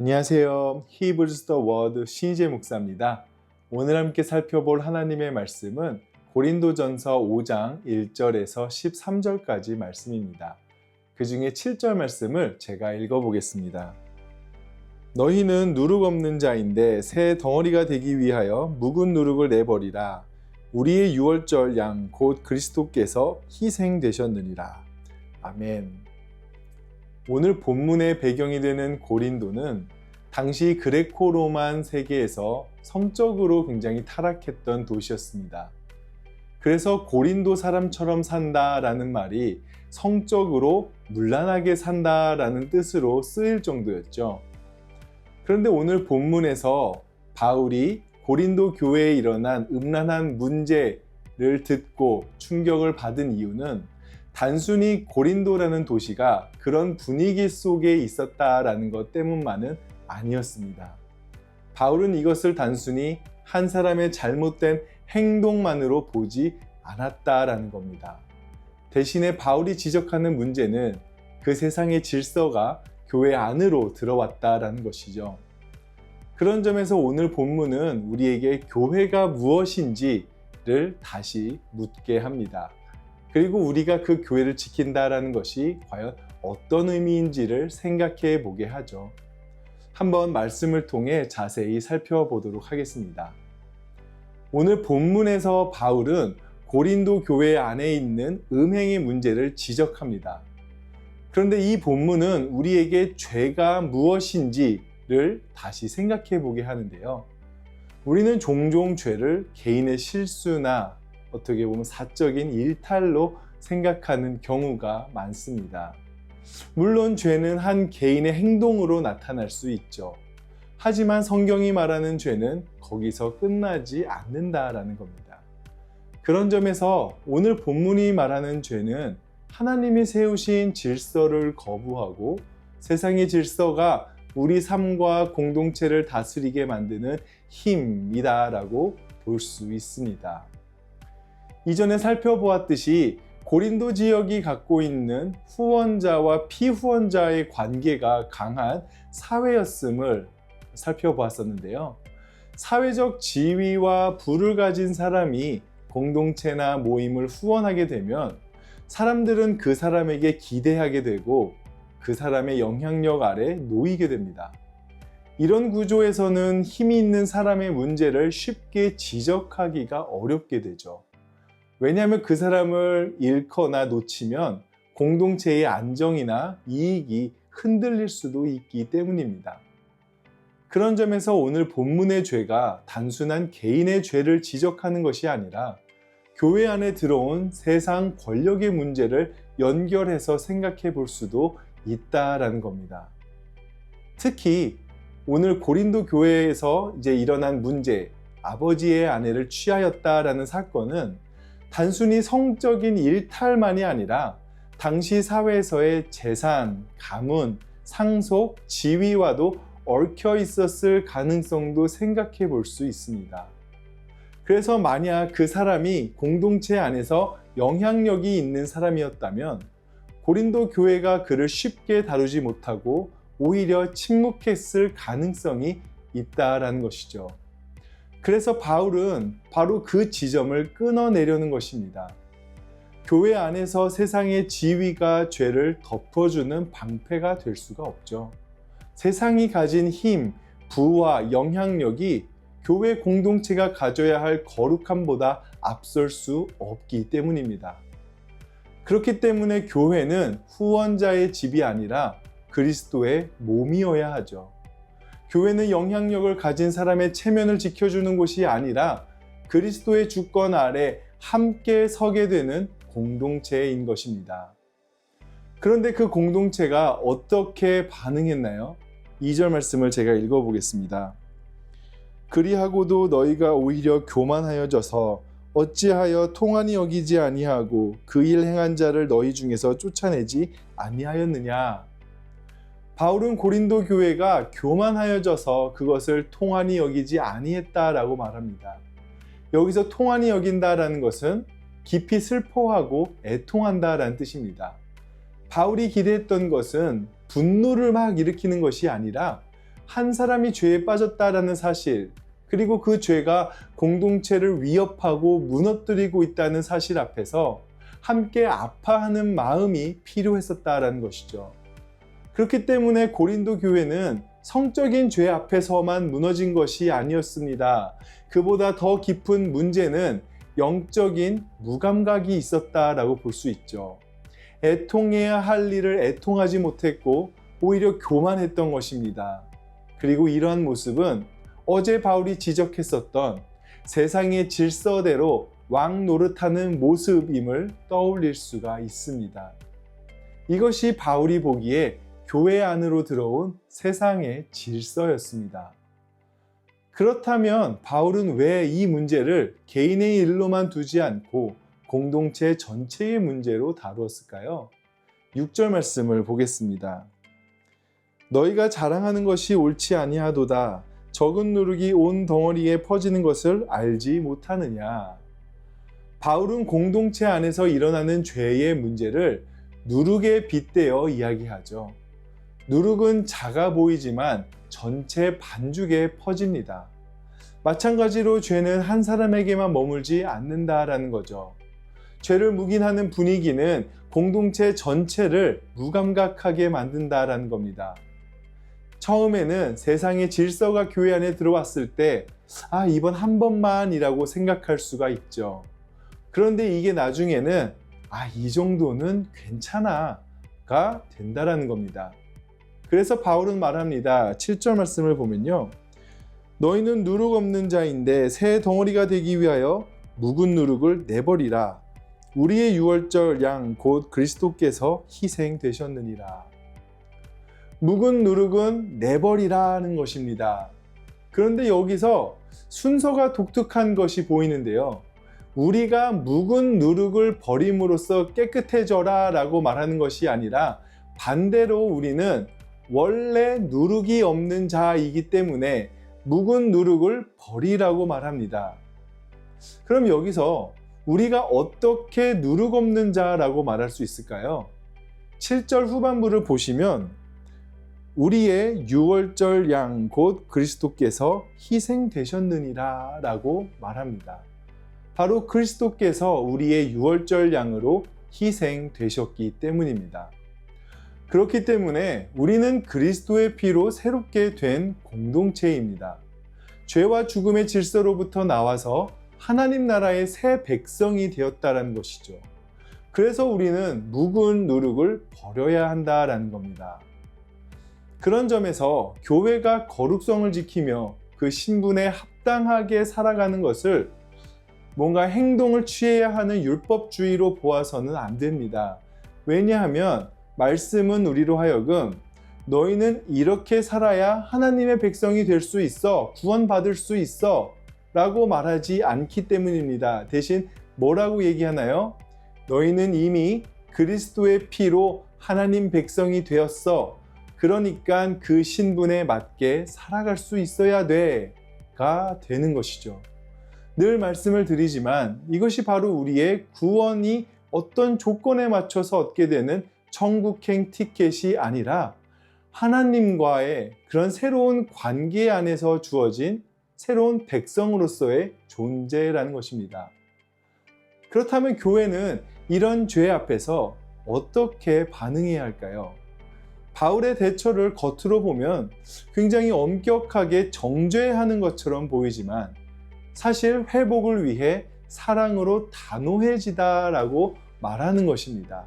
안녕하세요. Hebrews the Word 신희재 목사입니다. 오늘 함께 살펴볼 하나님의 말씀은 고린도전서 5장 1절에서 13절까지 말씀입니다. 그 중에 7절 말씀을 제가 읽어보겠습니다. 너희는 누룩 없는 자인데 새 덩어리가 되기 위하여 묵은 누룩을 내버리라. 우리의 유월절 양 곧 그리스도께서 희생되셨느니라. 아멘. 오늘 본문의 배경이 되는 고린도는 당시 그레코로만 세계에서 성적으로 굉장히 타락했던 도시였습니다. 그래서 고린도 사람처럼 산다라는 말이 성적으로 문란하게 산다라는 뜻으로 쓰일 정도였죠. 그런데 오늘 본문에서 바울이 고린도 교회에 일어난 음란한 문제를 듣고 충격을 받은 이유는 단순히 고린도라는 도시가 그런 분위기 속에 있었다라는 것 때문만은 아니었습니다. 바울은 이것을 단순히 한 사람의 잘못된 행동만으로 보지 않았다라는 겁니다. 대신에 바울이 지적하는 문제는 그 세상의 질서가 교회 안으로 들어왔다라는 것이죠. 그런 점에서 오늘 본문은 우리에게 교회가 무엇인지를 다시 묻게 합니다. 그리고 우리가 그 교회를 지킨다라는 것이 과연 어떤 의미인지를 생각해 보게 하죠. 한번 말씀을 통해 자세히 살펴보도록 하겠습니다. 오늘 본문에서 바울은 고린도 교회 안에 있는 음행의 문제를 지적합니다. 그런데 이 본문은 우리에게 죄가 무엇인지를 다시 생각해 보게 하는데요. 우리는 종종 죄를 개인의 실수나 어떻게 보면 사적인 일탈로 생각하는 경우가 많습니다. 물론 죄는 한 개인의 행동으로 나타날 수 있죠. 하지만 성경이 말하는 죄는 거기서 끝나지 않는다라는 겁니다. 그런 점에서 오늘 본문이 말하는 죄는 하나님이 세우신 질서를 거부하고 세상의 질서가 우리 삶과 공동체를 다스리게 만드는 힘이다라고 볼 수 있습니다. 이전에 살펴보았듯이 고린도 지역이 갖고 있는 후원자와 피후원자의 관계가 강한 사회였음을 살펴보았었는데요. 사회적 지위와 부를 가진 사람이 공동체나 모임을 후원하게 되면 사람들은 그 사람에게 기대하게 되고 그 사람의 영향력 아래 놓이게 됩니다. 이런 구조에서는 힘이 있는 사람의 문제를 쉽게 지적하기가 어렵게 되죠. 왜냐하면 그 사람을 잃거나 놓치면 공동체의 안정이나 이익이 흔들릴 수도 있기 때문입니다. 그런 점에서 오늘 본문의 죄가 단순한 개인의 죄를 지적하는 것이 아니라 교회 안에 들어온 세상 권력의 문제를 연결해서 생각해 볼 수도 있다라는 겁니다. 특히 오늘 고린도 교회에서 일어난 문제, 아버지의 아내를 취하였다라는 사건은 단순히 성적인 일탈만이 아니라 당시 사회에서의 재산, 가문, 상속, 지위와도 얽혀 있었을 가능성도 생각해 볼 수 있습니다. 그래서 만약 그 사람이 공동체 안에서 영향력이 있는 사람이었다면 고린도 교회가 그를 쉽게 다루지 못하고 오히려 침묵했을 가능성이 있다라는 것이죠. 그래서 바울은 바로 그 지점을 끊어내려는 것입니다. 교회 안에서 세상의 지위가 죄를 덮어주는 방패가 될 수가 없죠. 세상이 가진 힘, 부와 영향력이 교회 공동체가 가져야 할 거룩함보다 앞설 수 없기 때문입니다. 그렇기 때문에 교회는 후원자의 집이 아니라 그리스도의 몸이어야 하죠. 교회는 영향력을 가진 사람의 체면을 지켜주는 곳이 아니라 그리스도의 주권 아래 함께 서게 되는 공동체인 것입니다. 그런데 그 공동체가 어떻게 반응했나요? 2절 말씀을 제가 읽어보겠습니다. 그리하고도 너희가 오히려 교만하여져서 어찌하여 통한이 여기지 아니하고 그 일 행한 자를 너희 중에서 쫓아내지 아니하였느냐. 바울은 고린도 교회가 교만하여져서 그것을 통한이 여기지 아니했다라고 말합니다. 여기서 통한이 여긴다라는 것은 깊이 슬퍼하고 애통한다라는 뜻입니다. 바울이 기대했던 것은 분노를 막 일으키는 것이 아니라 한 사람이 죄에 빠졌다라는 사실, 그리고 그 죄가 공동체를 위협하고 무너뜨리고 있다는 사실 앞에서 함께 아파하는 마음이 필요했었다라는 것이죠. 그렇기 때문에 고린도 교회는 성적인 죄 앞에서만 무너진 것이 아니었습니다. 그보다 더 깊은 문제는 영적인 무감각이 있었다라고 볼 수 있죠. 애통해야 할 일을 애통하지 못했고 오히려 교만했던 것입니다. 그리고 이러한 모습은 어제 바울이 지적했었던 세상의 질서대로 왕 노릇하는 모습임을 떠올릴 수가 있습니다. 이것이 바울이 보기에 교회 안으로 들어온 세상의 질서였습니다. 그렇다면 바울은 왜 이 문제를 개인의 일로만 두지 않고 공동체 전체의 문제로 다루었을까요? 6절 말씀을 보겠습니다. 너희가 자랑하는 것이 옳지 아니하도다. 적은 누룩이 온 덩어리에 퍼지는 것을 알지 못하느냐. 바울은 공동체 안에서 일어나는 죄의 문제를 누룩에 빗대어 이야기하죠. 누룩은 작아 보이지만 전체 반죽에 퍼집니다. 마찬가지로 죄는 한 사람에게만 머물지 않는다라는 거죠. 죄를 묵인하는 분위기는 공동체 전체를 무감각하게 만든다라는 겁니다. 처음에는 세상의 질서가 교회 안에 들어왔을 때 이번 한 번만이라고 생각할 수가 있죠. 그런데 이게 나중에는 이 정도는 괜찮아가 된다라는 겁니다. 그래서 바울은 말합니다. 7절 말씀을 보면요. 너희는 누룩 없는 자인데 새 덩어리가 되기 위하여 묵은 누룩을 내버리라. 우리의 유월절 양 곧 그리스도께서 희생되셨느니라. 묵은 누룩은 내버리라는 것입니다. 그런데 여기서 순서가 독특한 것이 보이는데요. 우리가 묵은 누룩을 버림으로써 깨끗해져라 라고 말하는 것이 아니라 반대로 우리는 원래 누룩이 없는 자이기 때문에 묵은 누룩을 버리라고 말합니다. 그럼 여기서 우리가 어떻게 누룩 없는 자라고 말할 수 있을까요? 7절 후반부를 보시면 우리의 유월절 양 곧 그리스도께서 희생되셨느니라 라고 말합니다. 바로 그리스도께서 우리의 유월절 양으로 희생되셨기 때문입니다. 그렇기 때문에 우리는 그리스도의 피로 새롭게 된 공동체입니다. 죄와 죽음의 질서로부터 나와서 하나님 나라의 새 백성이 되었다는 것이죠. 그래서 우리는 묵은 누룩을 버려야 한다라는 겁니다. 그런 점에서 교회가 거룩성을 지키며 그 신분에 합당하게 살아가는 것을 뭔가 행동을 취해야 하는 율법주의로 보아서는 안 됩니다. 왜냐하면 말씀은 우리로 하여금 너희는 이렇게 살아야 하나님의 백성이 될 수 있어, 구원받을 수 있어 라고 말하지 않기 때문입니다. 대신 뭐라고 얘기하나요? 너희는 이미 그리스도의 피로 하나님 백성이 되었어. 그러니까 그 신분에 맞게 살아갈 수 있어야 돼가 되는 것이죠. 늘 말씀을 드리지만 이것이 바로 우리의 구원이 어떤 조건에 맞춰서 얻게 되는 천국행 티켓이 아니라 하나님과의 그런 새로운 관계 안에서 주어진 새로운 백성으로서의 존재라는 것입니다. 그렇다면 교회는 이런 죄 앞에서 어떻게 반응해야 할까요? 바울의 대처를 겉으로 보면 굉장히 엄격하게 정죄하는 것처럼 보이지만 사실 회복을 위해 사랑으로 단호해지다라고 말하는 것입니다.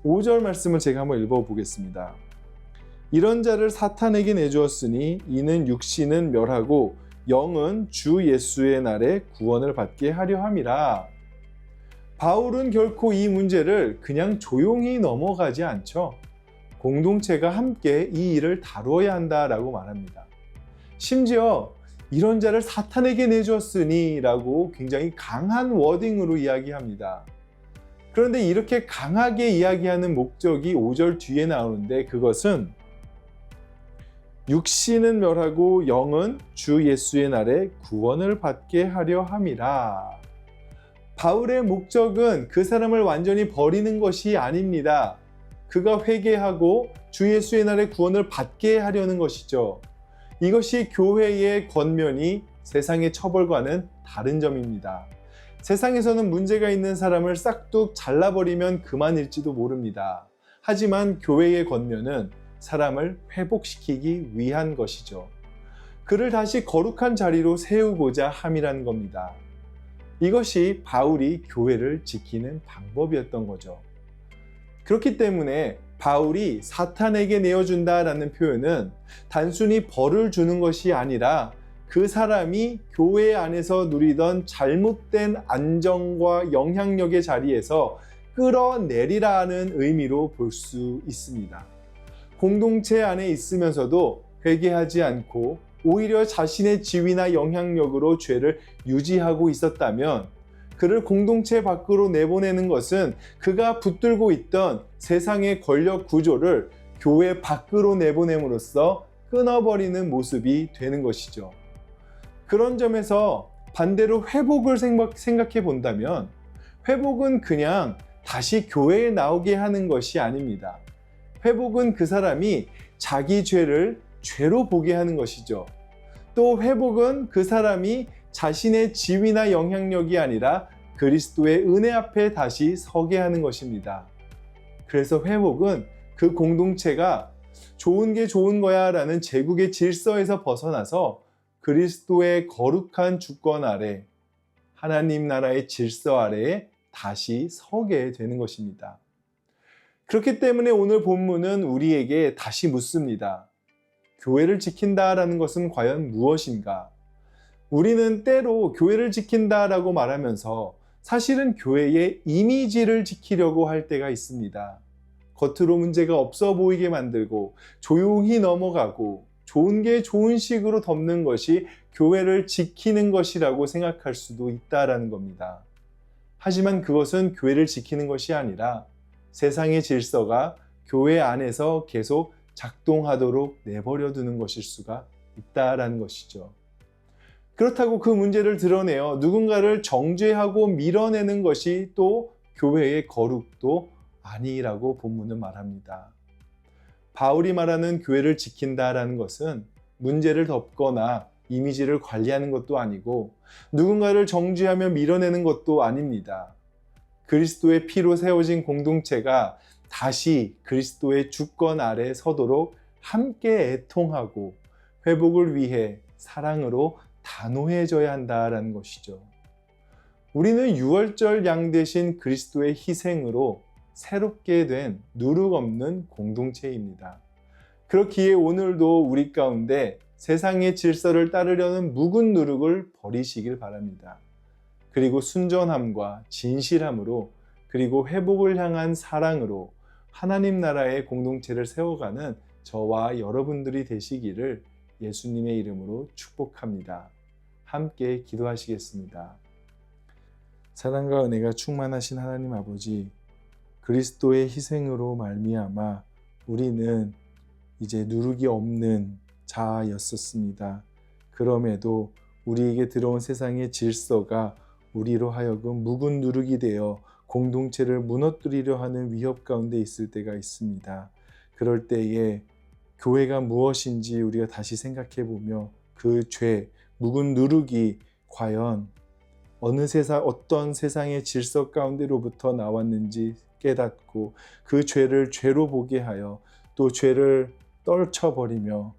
5절 말씀을 제가 한번 읽어보겠습니다. 이런 자를 사탄에게 내주었으니 이는 육신은 멸하고 영은 주 예수의 날에 구원을 받게 하려 함이라. 바울은 결코 이 문제를 그냥 조용히 넘어가지 않죠. 공동체가 함께 이 일을 다루어야 한다라고 말합니다. 심지어 이런 자를 사탄에게 내주었으니 라고 굉장히 강한 워딩으로 이야기합니다. 그런데 이렇게 강하게 이야기하는 목적이 5절 뒤에 나오는데 그것은 육신은 멸하고 영은 주 예수의 날에 구원을 받게 하려 함이라. 바울의 목적은 그 사람을 완전히 버리는 것이 아닙니다. 그가 회개하고 주 예수의 날에 구원을 받게 하려는 것이죠. 이것이 교회의 권면이 세상의 처벌과는 다른 점입니다. 세상에서는 문제가 있는 사람을 싹둑 잘라버리면 그만일지도 모릅니다. 하지만 교회의 권면은 사람을 회복시키기 위한 것이죠. 그를 다시 거룩한 자리로 세우고자 함이라는 겁니다. 이것이 바울이 교회를 지키는 방법이었던 거죠. 그렇기 때문에 바울이 사탄에게 내어준다라는 표현은 단순히 벌을 주는 것이 아니라 그 사람이 교회 안에서 누리던 잘못된 안정과 영향력의 자리에서 끌어내리라는 의미로 볼 수 있습니다. 공동체 안에 있으면서도 회개하지 않고 오히려 자신의 지위나 영향력으로 죄를 유지하고 있었다면 그를 공동체 밖으로 내보내는 것은 그가 붙들고 있던 세상의 권력 구조를 교회 밖으로 내보냄으로써 끊어버리는 모습이 되는 것이죠. 그런 점에서 반대로 회복을 생각해 본다면 회복은 그냥 다시 교회에 나오게 하는 것이 아닙니다. 회복은 그 사람이 자기 죄를 죄로 보게 하는 것이죠. 또 회복은 그 사람이 자신의 지위나 영향력이 아니라 그리스도의 은혜 앞에 다시 서게 하는 것입니다. 그래서 회복은 그 공동체가 좋은 게 좋은 거야 라는 제국의 질서에서 벗어나서 그리스도의 거룩한 주권 아래, 하나님 나라의 질서 아래에 다시 서게 되는 것입니다. 그렇기 때문에 오늘 본문은 우리에게 다시 묻습니다. 교회를 지킨다라는 것은 과연 무엇인가? 우리는 때로 교회를 지킨다라고 말하면서 사실은 교회의 이미지를 지키려고 할 때가 있습니다. 겉으로 문제가 없어 보이게 만들고 조용히 넘어가고 좋은 게 좋은 식으로 덮는 것이 교회를 지키는 것이라고 생각할 수도 있다라는 겁니다. 하지만 그것은 교회를 지키는 것이 아니라 세상의 질서가 교회 안에서 계속 작동하도록 내버려 두는 것일 수가 있다라는 것이죠. 그렇다고 그 문제를 드러내어 누군가를 정죄하고 밀어내는 것이 또 교회의 거룩도 아니라고 본문은 말합니다. 바울이 말하는 교회를 지킨다라는 것은 문제를 덮거나 이미지를 관리하는 것도 아니고 누군가를 정죄하며 밀어내는 것도 아닙니다. 그리스도의 피로 세워진 공동체가 다시 그리스도의 주권 아래 서도록 함께 애통하고 회복을 위해 사랑으로 단호해져야 한다라는 것이죠. 우리는 유월절 양 대신 그리스도의 희생으로 새롭게 된 누룩 없는 공동체입니다. 그렇기에 오늘도 우리 가운데 세상의 질서를 따르려는 묵은 누룩을 버리시길 바랍니다. 그리고 순전함과 진실함으로 그리고 회복을 향한 사랑으로 하나님 나라의 공동체를 세워가는 저와 여러분들이 되시기를 예수님의 이름으로 축복합니다. 함께 기도하시겠습니다. 사랑과 은혜가 충만하신 하나님 아버지, 그리스도의 희생으로 말미암아 우리는 이제 누룩이 없는 자아였었습니다. 그럼에도 우리에게 들어온 세상의 질서가 우리로 하여금 묵은 누룩이 되어 공동체를 무너뜨리려 하는 위협 가운데 있을 때가 있습니다. 그럴 때에 교회가 무엇인지 우리가 다시 생각해 보며 그 죄, 묵은 누룩이 과연 어떤 세상의 질서 가운데로부터 나왔는지 깨닫고 그 죄를 죄로 보게 하여 또 죄를 떨쳐버리며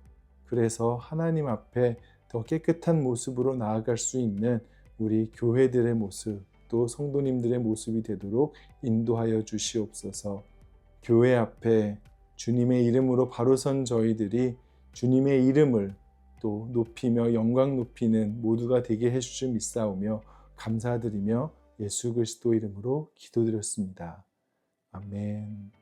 그래서 하나님 앞에 더 깨끗한 모습으로 나아갈 수 있는 우리 교회들의 모습 또 성도님들의 모습이 되도록 인도하여 주시옵소서. 교회 앞에 주님의 이름으로 바로 선 저희들이 주님의 이름을 또 높이며 영광 높이는 모두가 되게 해주실 믿사오며 감사드리며 예수 그리스도 이름으로 기도드렸습니다. 아멘.